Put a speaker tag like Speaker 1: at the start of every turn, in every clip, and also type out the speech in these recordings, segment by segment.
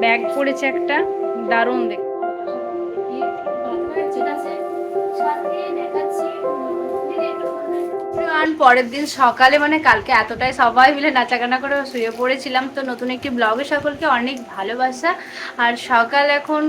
Speaker 1: Bag পড়েছে একটা, দারুণ দেখতে। পরের দিন সকালে মানে কালকে এতটাই সবাই মিলে নাচাগানা করে শুয়ে পড়েছিলাম। তো নতুন একটি ব্লগে সকলকে অনেক ভালোবাসা। আর সকাল এখন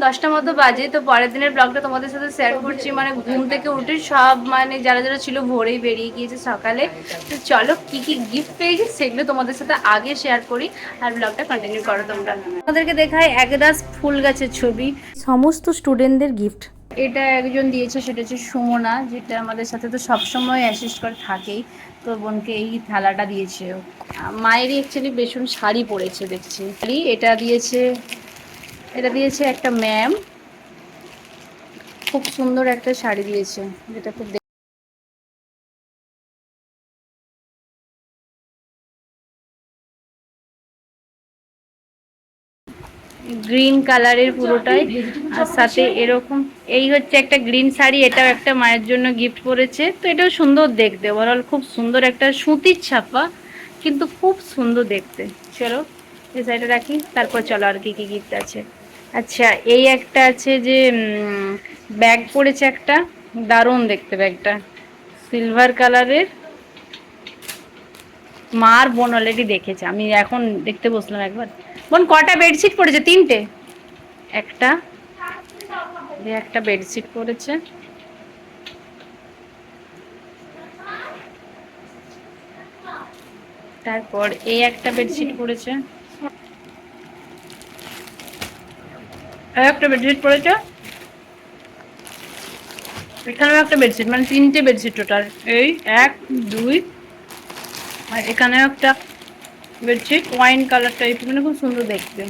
Speaker 1: 10টা মতো বাজে। তো পরের দিনের ব্লগটা তোমাদের সাথে শেয়ার করছি। মানে ঘুম থেকে উঠে সব মানে যারা যারা ছিল ভোরেই বেরিয়ে গিয়েছে সকালে। তো চলো কি কি গিফট পেয়েছি সেগুলো তোমাদের সাথে আগে শেয়ার করি, আর ব্লগটা কন্টিনিউ করো তোমরা। আমাদেরকে দেখায় একরাশ ফুল গাছের ছবি, সমস্ত স্টুডেন্টদের গিফট। এটা একজন দিয়েছে, সেটা হচ্ছে সুমনা, যেটা আমাদের সাথে তো সবসময় অ্যাসিস্ট করে থাকেই। তো বোনকে এই থালাটা দিয়েছে। মায়েরই অ্যাকচুয়ালি ভীষণ শাড়ি পরেছে দেখছি। এটা দিয়েছে, এটা দিয়েছে একটা ম্যাম, খুব সুন্দর একটা শাড়ি দিয়েছে, যেটা খুব গ্রিন কালারের পুরোটাই। আর সাথে এরকম এই হচ্ছে একটা গ্রিন শাড়ি, এটাও একটা মায়ের জন্য গিফট করেছে। তো এটাও সুন্দর দেখতে, ওভারঅল খুব সুন্দর একটা সুতির ছাপা, কিন্তু খুব সুন্দর দেখতে। চলো এই সাইডে রাখি, তারপর চলো আর কি কি গিফট আছে। আচ্ছা এই একটা আছে যে ব্যাগ পড়েছে একটা, দারুণ দেখতে ব্যাগটা, সিলভার কালারের। মা আর বোন অলরেডি দেখেছে, আমি এখন দেখতে বসলাম একবার। বোন কটা বেডশিট পড়েছে? 3টে। একটা, একটা বেডশিট পড়েছে। তারপর এই একটা বেডশিট পড়েছে, একটা বেডশিট পড়েছে, এখানেও একটা বেডশিট, মানে 3টে বেডশিট টোটাল। এই 1 2, আর এখানেও একটা বেডশিট ওয়াইন কালার টাইপ, মানে খুব সুন্দর দেখতে।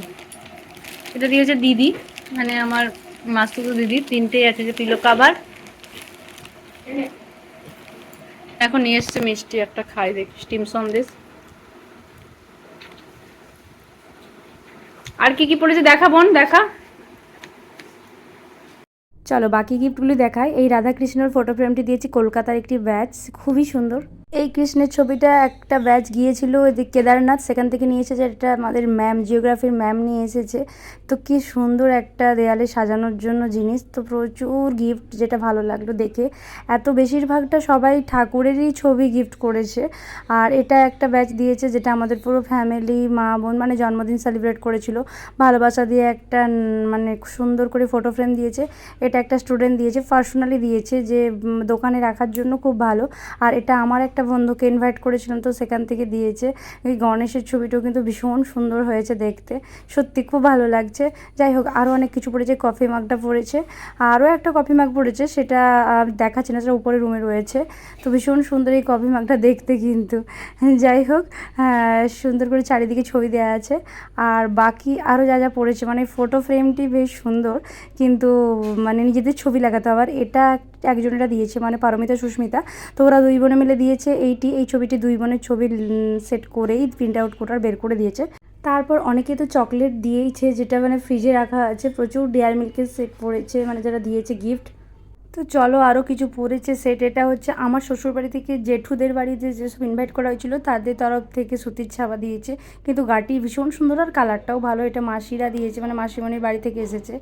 Speaker 1: এটা দিয়েছে দিদি, মানে আমার মাস্তুতো দিদি। 3টেই আছে, যে পিলো কাভার। এখন নিয়ে এসছে মিষ্টি একটা, খাই দেখি, স্টিম সন্দেশ। আর কি কি পড়েছে দেখা বোন, দেখা। চলো বাকি গিফটগুলি দেখায়। এই রাধাকৃষ্ণর ফটো ফ্রেমটি দিয়েছি কলকাতার একটি ব্যাচ, খুবই সুন্দর। এই কৃষ্ণের ছবিটা একটা ব্যাচ গিয়েছিল এদিক কেদারনাথ, সেখান থেকে নিয়ে এসেছে। এটা আমাদের ম্যাম, জিওগ্রাফির ম্যাম নিয়ে এসেছে। তো কি সুন্দর একটা দেয়ালে সাজানোর জন্য জিনিস। তো প্রচুর গিফট, যেটা ভালো লাগলো দেখে। এত বেশিরভাগটা সবাই ঠাকুরেরই ছবি গিফট করেছে। আর এটা একটা ব্যাচ দিয়েছে, যেটা আমাদের পুরো ফ্যামিলি, মা বোন মানে জন্মদিন সেলিব্রেট করেছিল। ভালোবাসা দিয়ে একটা মানে সুন্দর করে ফটো ফ্রেম দিয়েছে। এটা একটা স্টুডেন্ট দিয়েছে, পার্সোনালি দিয়েছে, যে দোকানে রাখার জন্য খুব ভালো। আর এটা আমার একটা বন্ধুকে ইনভাইট করেছিলাম, তো সেখান থেকে দিয়েছে। এই গণেশের ছবিটাও কিন্তু ভীষণ সুন্দর হয়েছে দেখতে, সত্যি খুব ভালো লাগছে। যাই হোক, আরও অনেক কিছু পড়েছে। কফি মাগটা পড়েছে, আরও একটা কফি মাগ পড়েছে, সেটা দেখাচ্ছে না, সেটা উপরে রুমে রয়েছে। তো ভীষণ সুন্দর এই কফি মাগটা দেখতে কিন্তু। যাই হোক, সুন্দর করে চারিদিকে ছবি দেওয়া আছে। আর বাকি আরও যা যা পড়েছে, মানে ফটো ফ্রেমটি বেশ সুন্দর, কিন্তু মানে নিজেদের ছবি লাগাতে হবে। আর এটা একজনেরা দিয়েছে, মানে পারমিতা সুস্মিতা। তো ওরা 2 বোনে মিলে দিয়েছে এই ছবিটি। 2 বোনের ছবি সেট করেই প্রিন্ট আউট করে বের করে দিয়েছে। তারপর অনেকে তো চকলেট দিয়েইছে, যেটা মানে ফ্রিজে রাখা আছে। প্রচুর ডেয়ারি মিল্কের সেট পড়েছে, মানে যারা দিয়েছে গিফট। তো চলো আরও কিছু পড়েছে সেট। এটা হচ্ছে আমার শ্বশুরবাড়ি থেকে জেঠুদের বাড়িতে যেসব ইনভাইট করা হয়েছিল, তাদের তরফ থেকে সুতির ছাপা দিয়েছে, কিন্তু গাটি ভীষণ সুন্দর আর কালারটাও ভালো। এটা মাসিরা দিয়েছে, মানে মাসিমণির বাড়ি থেকে এসেছে।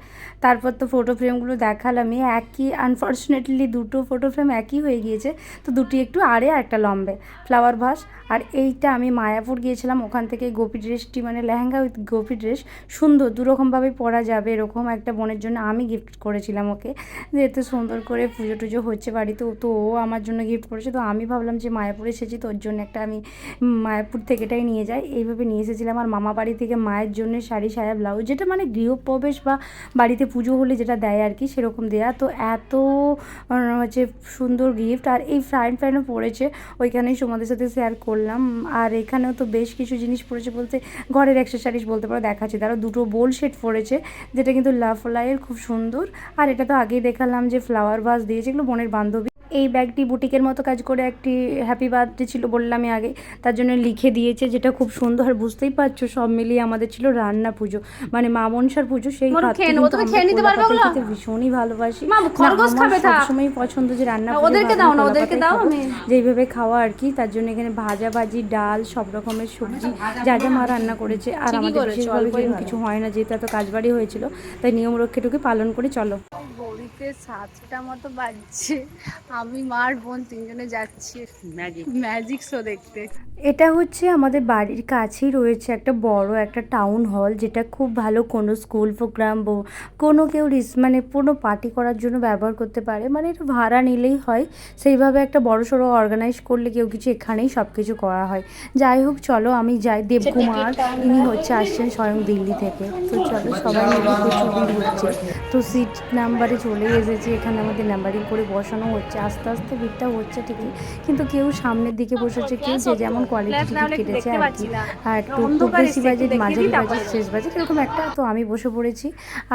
Speaker 1: তারপর তো ফটো ফ্রেমগুলো দেখালামই, একই। আনফর্চুনেটলি দুটো ফটো ফ্রেম একই হয়ে গিয়েছে। তো দুটি একটু আড়ে আর একটা লম্বে, ফ্লাওয়ার ভাস। আর এইটা আমি মায়াপুর গিয়েছিলাম, ওখান থেকে গোপী ড্রেসটি, মানে লেহেঙ্গা উইথ গোপী ড্রেস, সুন্দর, দুরকমভাবে পরা যাবে এরকম একটা বোনের জন্য আমি গিফট করেছিলাম ওকে। যেহেতু সুন্দর করে পুজো টুজো হচ্ছে বাড়িতে, তো ও আমার জন্য গিফট করেছে। তো আমি ভাবলাম যে মায়াপুরে এসেছি, তো ওর জন্য একটা আমি মায়াপুর থেকে এটাই নিয়ে যাই। এইভাবে নিয়ে এসেছিলাম। আর মামা বাড়ি থেকে মায়ের জন্য শাড়ি, সায়া, ব্লাউজ, যেটা মানে গৃহপ্রবেশ বা বাড়িতে পুজো হলে যেটা দেয় আর কি, সেরকম দেয়া। তো এত হচ্ছে সুন্দর গিফট। আর এই ফ্রাইড প্যানও পড়েছে, ওইখানেই তোমাদের সাথে শেয়ার করলাম। আর এখানেও তো বেশ কিছু জিনিস পড়েছে, বলতে ঘরের অ্যাক্সেসরিজ বলতে পারো, দেখাচ্ছে। তারা দুটো বোল সেট পড়েছে, যেটা কিন্তু লাভ লাইয়ের, খুব সুন্দর। আর এটা তো আগেই দেখালাম যে ফ্লাওয়ার ভাস দিয়েছে, এগুলো বোনের বান্ধবী। এই ব্যাগটি বুটিকের মতো কাজ করে একটি হ্যাপি বার্থডে ছিল বললামই আগে, তার জন্য লিখে দিয়েছে, যেটা খুব সুন্দর। আর বুঝতেই পারছো সব মিলিয়ে আমাদের ছিল রান্না পুজো, মানে মা মনসার পুজো। সেই ভাতটি কিন্তু আমরা কলকাতায় খেতে ভীষণই ভালোবাসি। আমার সবসময় পছন্দ যে রান্না যেইভাবে খাওয়া আর কি। তার জন্য এখানে ভাজা ভাজি, ডাল, সব রকমের সবজি যা যা মা রান্না করেছে। আর আমাদের বিশেষভাবে কিছু হয় না, যেহেতু এত কাজবাড়ি হয়েছিল, তাই নিয়ম রক্ষেটুকু পালন করে চলো।
Speaker 2: ঘড়িতে 7টা মতো বাজছে, আমি মার বোন তিনজনে যাচ্ছি ম্যাজিক শো দেখতে।
Speaker 1: এটা হচ্ছে আমাদের বাড়ির কাছেই রয়েছে একটা বড় একটা টাউন হল, যেটা খুব ভালো কোনো স্কুল প্রোগ্রাম, কোনো কেউ মানে কোনো পার্টি করার জন্য ব্যবহার করতে পারে। মানে একটু ভাড়া নিলেই হয়, সেইভাবে একটা বড় সড়ো অর্গানাইজ করলে কেউ কিছু এখানেই সব কিছু করা হয়। যাই হোক চলো আমি যাই। দেবকুমার ইনি হচ্ছে আসছেন স্বয়ং দিল্লি থেকে। তো চলো সবাই মিলে প্রচুর ভিড় হচ্ছে। তো সিট নাম্বারে চলে এসেছি, এখানে আমাদের নাম্বারিং করে বসানো হচ্ছে। আস্তে আস্তে ভিড়টা হচ্ছে ঠিকই, কিন্তু কেউ সামনের দিকে বসেছে, কেউ যে যেমন কোয়ালিটি টিকিট কেটেছে আর কি। আর একটু খুব বেশি বাজেট, মাঝারি বাজেট, শেষ বাজেট এরকম একটা। তো আমি বসে পড়েছি।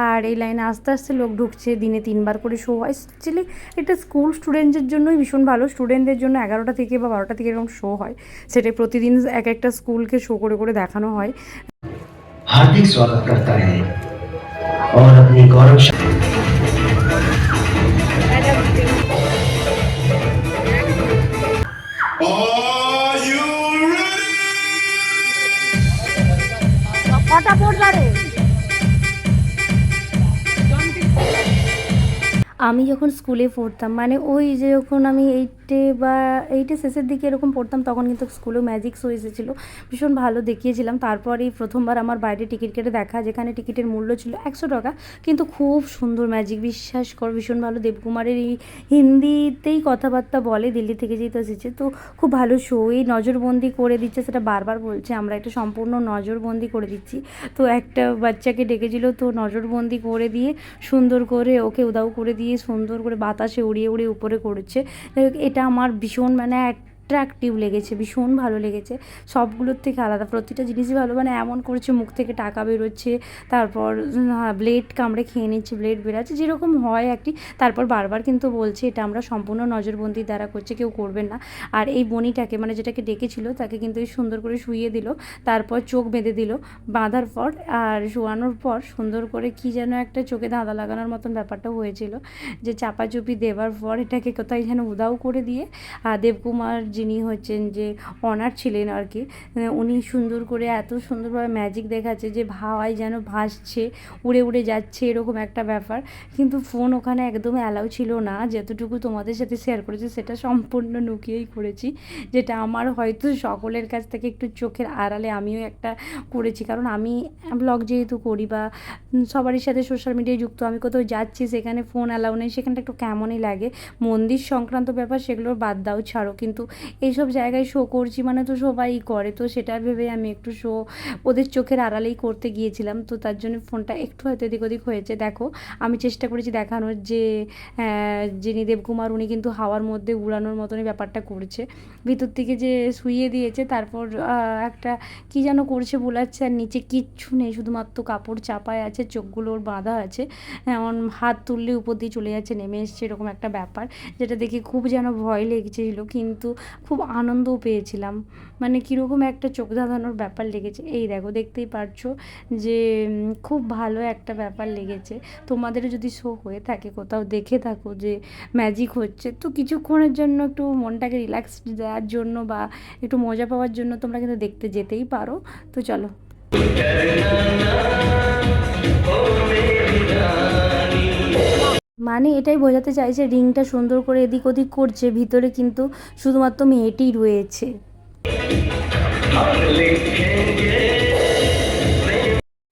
Speaker 1: আর এই লাইনে আস্তে আস্তে লোক ঢুকছে। দিনে 3বার করে শো হয়। অ্যাকচুয়ালি এটা স্কুল স্টুডেন্টদের জন্যই ভীষণ ভালো। স্টুডেন্টদের জন্য 11টা থেকে বা 12টা থেকে এরকম শো হয়। সেটা প্রতিদিন এক একটা স্কুলকে শো করে করে দেখানো হয়।
Speaker 3: हार्दिक स्वागत करता है और अपनी गौरव
Speaker 1: আমি যখন স্কুলে পড়তাম, মানে ওই যে যখন আমি 8-এ বা 8-এর শেষের দিকে এরকম পড়তাম, তখন কিন্তু স্কুলেও ম্যাজিক শো এসেছিলো, ভীষণ ভালো দেখিয়েছিলাম। তারপরেই প্রথমবার আমার বাইরে টিকিট কেটে দেখা, যেখানে টিকিটের মূল্য ছিল 100 টাকা, কিন্তু খুব সুন্দর ম্যাজিক, বিশ্বাস কর ভীষণ ভালো। দেবকুমারের এই হিন্দিতেই কথাবার্তা বলে, দিল্লি থেকে যেহেতু এসেছে, তো খুব ভালো শো। এই নজরবন্দি করে দিচ্ছে, সেটা বারবার বলছে, আমরা একটা সম্পূর্ণ নজরবন্দি করে দিচ্ছি। তো একটা বাচ্চাকে ডেকেছিল, তো নজরবন্দি করে দিয়ে সুন্দর করে ওকে উদাও করে দিয়ে সুন্দর করে বাতাসে উড়িয়ে উড়িয়ে উপরে করেছে। এটা আমার ভীষণ মানে অ্যাট্রাকটিভ লেগেছে, ভীষণ ভালো লেগেছে। সবগুলোর থেকে আলাদা, প্রতিটা জিনিসই ভালো। মানে এমন করেছে মুখ থেকে টাকা বেরোচ্ছে, তারপর ব্লেড কামড়ে খেয়ে নিচ্ছে, ব্লেড বেরাচ্ছে, যেরকম হয় একটি। তারপর বারবার কিন্তু বলছে এটা আমরা সম্পূর্ণ নজরবন্দির দ্বারা করছে, কেউ করবেন না। আর এই বনিটাকে, মানে যেটাকে ডেকেছিল, তাকে কিন্তু সুন্দর করে শুইয়ে দিল, তারপর চোখ বেঁধে দিল। বাঁধার পর আর শোয়ানোর পর সুন্দর করে কি যেন একটা চোখে ধাঁধা লাগানোর মতন ব্যাপারটা হয়েছিল, যে চাপাচুপি দেওয়ার পর এটাকে কোথায় যেন উদাও করে দিয়ে দেবকুমার যিনি হচ্ছেন যে অনার ছিলেন আর কি, উনি সুন্দর করে এত সুন্দরভাবে ম্যাজিক দেখাচ্ছে যে হাওয়ায় যেন ভাসছে, উড়ে উড়ে যাচ্ছে, এরকম একটা ব্যাপার। কিন্তু ফোন ওখানে একদম অ্যালাউ ছিল না। যতটুকু তোমাদের সাথে শেয়ার করেছি সেটা সম্পূর্ণ লুকিয়েই করেছি, যেটা আমার হয়তো সকলের কাছ থেকে একটু চোখের আড়ালে আমিও একটা করেছি। কারণ আমি ব্লগ যেহেতু করি বা সবারই সাথে সোশ্যাল মিডিয়ায় যুক্ত, আমি কোথাও যাচ্ছি সেখানে ফোন অ্যালাউ নেই, সেখানটা একটু কেমনই লাগে। মন্দির সংক্রান্ত ব্যাপার সেগুলোর বাদ দাও, ছাড়ো, কিন্তু এইসব জায়গায় শো করছি মানে তো সবাই করে, তো সেটা ভেবে আমি একটু শো ওদের চোখের আড়ালেই করতে গিয়েছিলাম। তো তার জন্য ফোনটা একটু হয়তো এদিক ওদিক হয়েছে। দেখো আমি চেষ্টা করেছি দেখানোর যে যিনি দেবকুমার, উনি কিন্তু হাওয়ার মধ্যে উড়ানোর মতনই ব্যাপারটা করেছে, ভিতর থেকে যে শুইয়ে দিয়েছে, তারপর একটা কী যেন করছে বোলাচ্ছে, আর নিচে কিচ্ছু নেই, শুধুমাত্র কাপড় চাপায় আছে, চোখগুলোর বাঁধা আছে, এমন হাত তুললে উপর দিয়ে চলে যাচ্ছে, নেমে এসছে, এরকম একটা ব্যাপার, যেটা দেখে খুব যেন ভয় লেগেছিল, কিন্তু খুব আনন্দও পেয়েছিলাম। মানে কীরকম একটা চোখ ধাঁধানোর ব্যাপার লেগেছে। এই দেখো দেখতেই পারছো যে খুব ভালো একটা ব্যাপার লেগেছে। তোমাদেরও যদি শো হয়ে থাকে, কোথাও দেখে থাকো যে ম্যাজিক হচ্ছে, তো কিছুক্ষণের জন্য একটু মনটাকে রিল্যাক্স দেওয়ার জন্য বা একটু মজা পাওয়ার জন্য তোমরা কিন্তু দেখতে যেতেই পারো। তো চলো। মানে এটাই বোঝাতে চাইছে, রিংটা সুন্দর করে এদিক ওদিক করছে, ভিতরে কিন্তু শুধুমাত্র মেয়েটিই রয়েছে।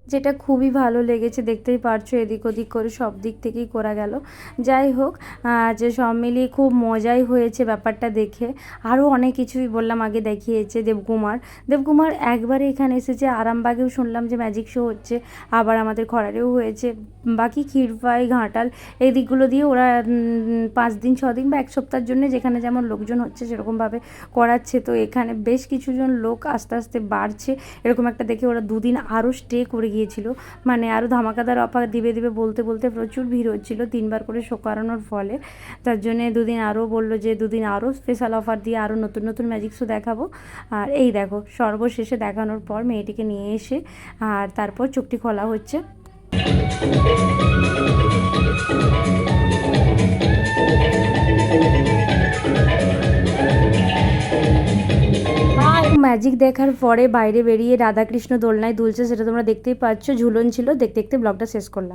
Speaker 1: যেটা খুবই ভালো লেগেছে, দেখতেই পারছো এদিক ওদিক করে সব দিক থেকেই করা গেল। যাই হোক, যে সব মিলিয়ে খুব মজাই হয়েছে ব্যাপারটা দেখে। আরও অনেক কিছুই বললাম আগে দেখিয়েছে দেবকুমার একবারে এখানে এসেছে। আরামবাগেও শুনলাম যে ম্যাজিক শো হচ্ছে, আবার আমাদের খড়ারেও হয়েছে, বাকি ক্ষীরপাই, ঘাটাল এই দিকগুলো দিয়ে ওরা 5 দিন 6 দিন বা 1 সপ্তাহের জন্য যেখানে যেমন লোকজন হচ্ছে সেরকমভাবে করাচ্ছে। তো এখানে বেশ কিছুজন লোক আস্তে আস্তে বাড়ছে, এরকম একটা দেখে ওরা 2 দিন আরও স্টে করে গিয়েছিল, মানে আরও ধামাকাদার অফার দিবে দিবে বলতে বলতে প্রচুর ভিড় হচ্ছিলো 3বার করে শো করানোর ফলে। তার জন্যে দুদিন আরও বললো যে দুদিন আরও স্পেশাল অফার দিয়ে আরও নতুন নতুন ম্যাজিক শো দেখাবো। আর এই দেখো সর্বশেষে দেখানোর পর মেয়েটিকে নিয়ে এসে আর তারপর চোখটি খোলা হচ্ছে। ম্যাজিক দেখার পরে বাইরে বেরিয়ে রাধাকৃষ্ণ দোলনায় দুলছে, সেটা তোমরা দেখতেই পাচ্ছ, ঝুলন ছিল। দেখতে দেখতে ব্লগটা শেষ করলাম।